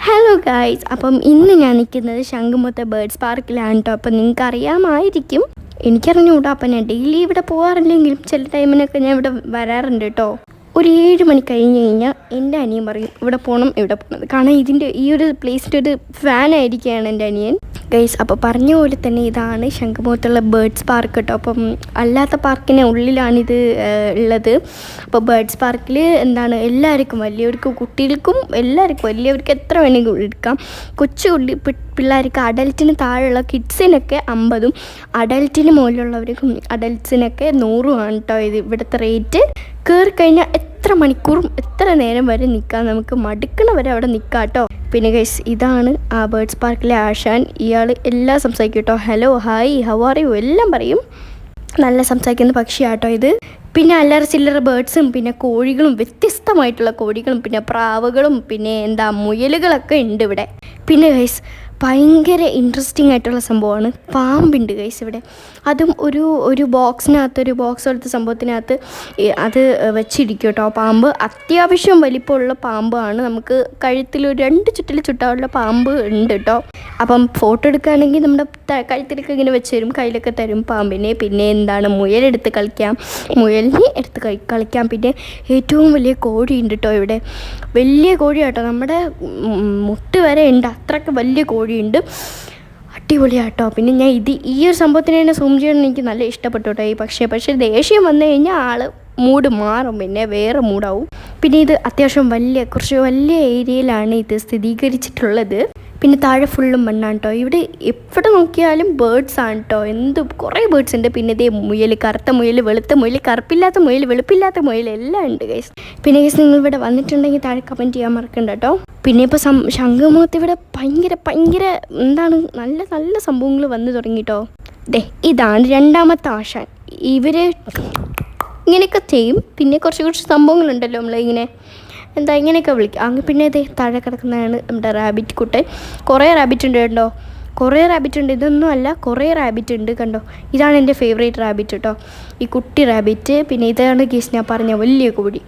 Hello guys, അപ്പം ഇന്ന് ഞാൻ നിൽക്കുന്നത് ശംഖുമുഖത്തെ ബേർഡ്സ് പാർക്കിലാണ് കേട്ടോ. അപ്പം നിങ്ങൾക്ക് അറിയാമായിരിക്കും, എനിക്കറിഞ്ഞുകൂടാ. അപ്പം ഞാൻ ഡെയിലി ഇവിടെ പോകാറില്ലെങ്കിലും ചില ടൈമിനൊക്കെ ഞാൻ ഇവിടെ വരാറുണ്ട് കേട്ടോ. ഒരു 7 മണി കഴിഞ്ഞ് കഴിഞ്ഞാൽ എൻ്റെ അനിയൻ പറയും ഇവിടെ പോകണം ഇവിടെ പോകണം. കാരണം ഇതിൻ്റെ ഈ ഒരു പ്ലേസിൻ്റെ ഒരു ഫാനായിരിക്കുകയാണ് എൻ്റെ അനിയൻ ഗൈസ്. അപ്പോൾ പറഞ്ഞ പോലെ തന്നെ ഇതാണ് ശംഖുമുഖത്തുള്ള ബേർഡ്സ് പാർക്ക് കേട്ടോ. അപ്പം അല്ലാത്ത പാർക്കിന് ഉള്ളിലാണിത് ഉള്ളത്. അപ്പോൾ ബേർഡ്സ് പാർക്കിൽ എന്താണ് എല്ലാവർക്കും, വലിയവർക്കും കുട്ടികൾക്കും എല്ലാവർക്കും, വലിയവർക്ക് എത്ര വേണമെങ്കിലും എടുക്കാം. കൊച്ചു പിള്ളേർക്ക് അഡൽറ്റിന് താഴെയുള്ള കിഡ്സിനൊക്കെ 50ഉം അഡൽറ്റിന് മുകളിലുള്ളവർക്കും അഡൽറ്റ്സിനൊക്കെ 100ഉമാണ് കേട്ടോ ഇത് ഇവിടുത്തെ റേറ്റ്. കയറി കഴിഞ്ഞാൽ എത്ര മണിക്കൂറും എത്ര നേരം വരെ നിൽക്കാം, നമുക്ക് മടുക്കണ വരെ അവിടെ നിൽക്കാം കേട്ടോ. പിന്നെ ഗൈസ്, ഇതാണ് ആ ബേർഡ്സ് പാർക്കിലെ ആശാൻ. ഇയാൾ എല്ലാം സംസാരിക്കും കേട്ടോ. Hello, hi, how are you എല്ലാം പറയും. നല്ല സംസാരിക്കുന്ന പക്ഷിയാട്ടോ ഇത്. പിന്നെ അല്ലറ ചില്ലറ ബേർഡ്സും പിന്നെ കോഴികളും, വ്യത്യസ്തമായിട്ടുള്ള കോഴികളും പിന്നെ പ്രാവുകളും പിന്നെ മുയലുകളൊക്കെ ഉണ്ട് ഇവിടെ. പിന്നെ ഗൈസ്, ഭയങ്കര ഇൻട്രസ്റ്റിംഗ് ആയിട്ടുള്ള സംഭവമാണ്, പാമ്പുണ്ട് ഗൈസ് ഇവിടെ. അതും ഒരു ബോക്സ് പോലത്തെ സംഭവത്തിനകത്ത് അത് വെച്ചിരിക്കും കേട്ടോ. പാമ്പ് അത്യാവശ്യം വലിപ്പമുള്ള പാമ്പാണ്. നമുക്ക് കഴുത്തിൽ ഒരു 2 ചുറ്റിൽ ചുറ്റാനുള്ള പാമ്പ് ഉണ്ട് കേട്ടോ. അപ്പം ഫോട്ടോ എടുക്കുകയാണെങ്കിൽ നമ്മുടെ കഴുത്തിലൊക്കെ ഇങ്ങനെ വെച്ച് തരും, കയ്യിലൊക്കെ തരും പാമ്പിനെ. പിന്നെ മുയലെടുത്ത് കളിക്കാം, മുയലിനെ എടുത്ത് കളിക്കാം. പിന്നെ ഏറ്റവും വലിയ കോഴിയുണ്ട് കേട്ടോ ഇവിടെ. വലിയ കോഴിയാട്ടോ, നമ്മുടെ മുട്ട് വരെ ഉണ്ട്, അത്രയ്ക്ക് വലിയ കോഴിയുണ്ട്. അടിപൊളിയാട്ടോ. പിന്നെ ഞാൻ ഈ ഒരു സംഭവത്തിന് തന്നെ സൂം ചെയ്യണം, എനിക്ക് നല്ല ഇഷ്ടപ്പെട്ടു കേട്ടോ. പക്ഷേ ദേഷ്യം വന്നു കഴിഞ്ഞാൽ ആൾ മൂഡ് മാറും, പിന്നെ വേറെ മൂഡാവും. പിന്നെ ഇത് അത്യാവശ്യം കുറച്ച് വലിയ ഏരിയയിലാണ് ഇത് സ്ഥിരീകരിച്ചിട്ടുള്ളത്. പിന്നെ താഴെ ഫുള്ളും മണ്ണാണ് കേട്ടോ. ഇവിടെ എവിടെ നോക്കിയാലും ബേർഡ്സ് ആണ് കേട്ടോ. കുറേ ബേർഡ്സ് ഉണ്ട്. പിന്നെ ഇതേ മുയൽ, കറുത്ത മുയൽ, വെളുത്ത മുയൽ, കറുപ്പില്ലാത്ത മുയൽ, വെളുപ്പില്ലാത്ത മുയൽ എല്ലാം ഉണ്ട് ഗൈസ്. പിന്നെ ഗൈസ്, നിങ്ങൾ ഇവിടെ വന്നിട്ടുണ്ടെങ്കിൽ താഴെ കമൻറ്റ് ചെയ്യാൻ മറക്കണ്ട കേട്ടോ. പിന്നെ ഇപ്പോൾ ശംഖുമുഖത്ത് ഇവിടെ ഭയങ്കര നല്ല നല്ല സംഭവങ്ങൾ വന്നു തുടങ്ങി കേട്ടോ. ഇതാണ് 2ാമത്തെ ആശാൻ. ഇവർ ഇങ്ങനെയൊക്കെ ചെയ്യും. പിന്നെ കുറച്ച് സംഭവങ്ങളുണ്ടല്ലോ, നമ്മളിങ്ങനെ ഇങ്ങനെയൊക്കെ വിളിക്കും. പിന്നെ താഴെ കിടക്കുന്നതാണ് നമ്മുടെ റാബിറ്റ് കുട്ടൻ. കുറേ റാബിറ്റ് ഉണ്ട് കേട്ടോ, കുറേ റാബിറ്റ് ഉണ്ട്. ഇതൊന്നും അല്ല, കുറേ റാബിറ്റ് ഉണ്ട് കണ്ടോ. ഇതാണ് എൻ്റെ ഫേവറേറ്റ് റാബിറ്റ് കേട്ടോ, ഈ കുട്ടി റാബിറ്റ്. പിന്നെ ഇതാണ് ഗീസ് ഞാൻ പറഞ്ഞ വലിയ കോഴി.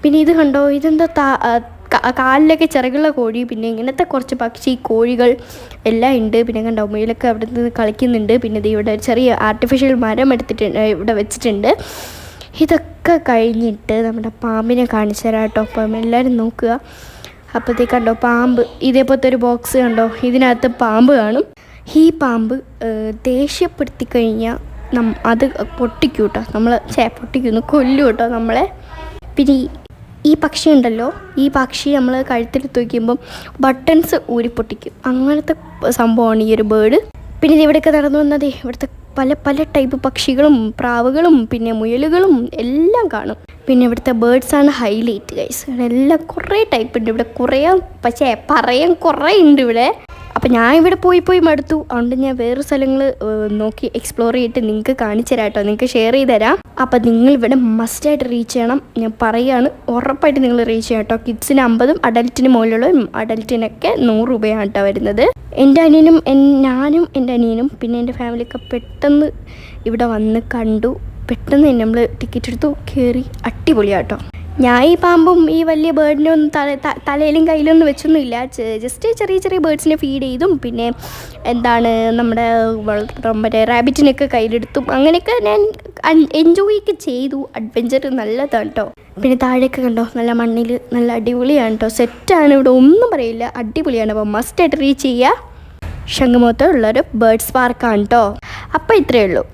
പിന്നെ ഇത് കണ്ടോ, കാലിലൊക്കെ ചിറകുള്ള കോഴി. പിന്നെ ഇങ്ങനത്തെ കുറച്ച് കോഴികൾ എല്ലാം ഉണ്ട്. പിന്നെ കണ്ടോ, മുയലൊക്കെ അവിടെ നിന്ന് കളിക്കുന്നുണ്ട്. പിന്നെ ഇവിടെ ഒരു ചെറിയ ആർട്ടിഫിഷ്യൽ മരം ഇവിടെ വെച്ചിട്ടുണ്ട്. ഇതൊക്കെ കഴിഞ്ഞിട്ട് നമ്മുടെ പാമ്പിനെ കാണിച്ചു തരാം കേട്ടോ. അപ്പം എല്ലാവരും നോക്കുക. അപ്പോഴത്തേക്ക് കണ്ടോ പാമ്പ്, ഇതേപോലത്തെ ഒരു ബോക്സ് കണ്ടോ, ഇതിനകത്ത് പാമ്പ് കാണും. ഈ പാമ്പ് ദേഷ്യപ്പെടുത്തി കഴിഞ്ഞാൽ അത് പൊട്ടിക്കും കേട്ടോ, പൊട്ടിക്കുന്നു, കൊല്ലും കേട്ടോ നമ്മളെ. പിന്നെ ഈ പക്ഷി ഉണ്ടല്ലോ, ഈ പക്ഷി നമ്മൾ കഴുത്തിലെടുത്ത് വയ്ക്കുമ്പം ബട്ടൺസ് ഊരിപ്പൊട്ടിക്കും. അങ്ങനത്തെ സംഭവമാണ് ഈ ഒരു ബേർഡ്. പിന്നെ ഇവിടെയൊക്കെ നടന്നു വന്നത് ഇവിടുത്തെ പല ടൈപ്പ് പക്ഷികളും പ്രാവുകളും പിന്നെ മുയലുകളും എല്ലാം കാണും. പിന്നെ ഇവിടുത്തെ ബേർഡ്സാണ് ഹൈലൈറ്റ് ഗൈസ്. എല്ലാം കുറേ ടൈപ്പ് ഉണ്ട് ഇവിടെ, പറയാൻ കുറേ ഉണ്ട് ഇവിടെ. അപ്പം ഞാൻ ഇവിടെ പോയി മടുത്തു. അതുകൊണ്ട് ഞാൻ വേറെ സ്ഥലങ്ങൾ നോക്കി എക്സ്പ്ലോർ ചെയ്തിട്ട് നിങ്ങൾക്ക് കാണിച്ചു തരാം കേട്ടോ, നിങ്ങൾക്ക് ഷെയർ ചെയ്ത് തരാം. അപ്പം നിങ്ങൾ ഇവിടെ മസ്റ്റായിട്ട് റീച്ച് ചെയ്യണം, ഞാൻ പറയുകയാണ്, ഉറപ്പായിട്ട് നിങ്ങൾ റീച്ച് ചെയ്യണം കേട്ടോ. കിഡ്സിന് 50ഉം അഡൽറ്റിന് മുകളിലുള്ള അഡൽറ്റിനൊക്കെ 100 രൂപയാണ് കേട്ടോ വരുന്നത്. ഞാനും എൻ്റെ അനിയനും പിന്നെ എൻ്റെ ഫാമിലിയൊക്കെ പെട്ടെന്ന് ഇവിടെ വന്ന് കണ്ടു. പെട്ടെന്ന് തന്നെ നമ്മൾ ടിക്കറ്റ് എടുത്തു, കയറി. അടിപൊളിയാട്ടോ. ഞാൻ ഈ പാമ്പും ഈ വലിയ ബേർഡിനെ ഒന്നും തലയിലും കയ്യിലൊന്നും വെച്ചൊന്നുമില്ല. ജസ്റ്റ് ചെറിയ ബേർഡ്സിനെ ഫീഡ് ചെയ്തും പിന്നെ നമ്മുടെ റാബിറ്റിനൊക്കെ കയ്യിലെടുത്തും അങ്ങനെയൊക്കെ ഞാൻ എൻജോയ് ഒക്കെ ചെയ്തു. അഡ്വഞ്ചർ നല്ലതാണ് കേട്ടോ. പിന്നെ താഴേക്ക് കണ്ടോ, നല്ല മണ്ണിൽ നല്ല അടിപൊളിയാണ് കേട്ടോ. സെറ്റാണ്, ഇവിടെ ഒന്നും പറയില്ല, അടിപൊളിയാണ്. അപ്പോൾ മസ്റ്റായിട്ട് റീച്ച് ചെയ്യുക. ശംഖുമുഖത്ത് ഉള്ളൊരു ബേർഡ്സ് പാർക്കാണ് കേട്ടോ. അപ്പോൾ ഇത്രയേ ഉള്ളൂ.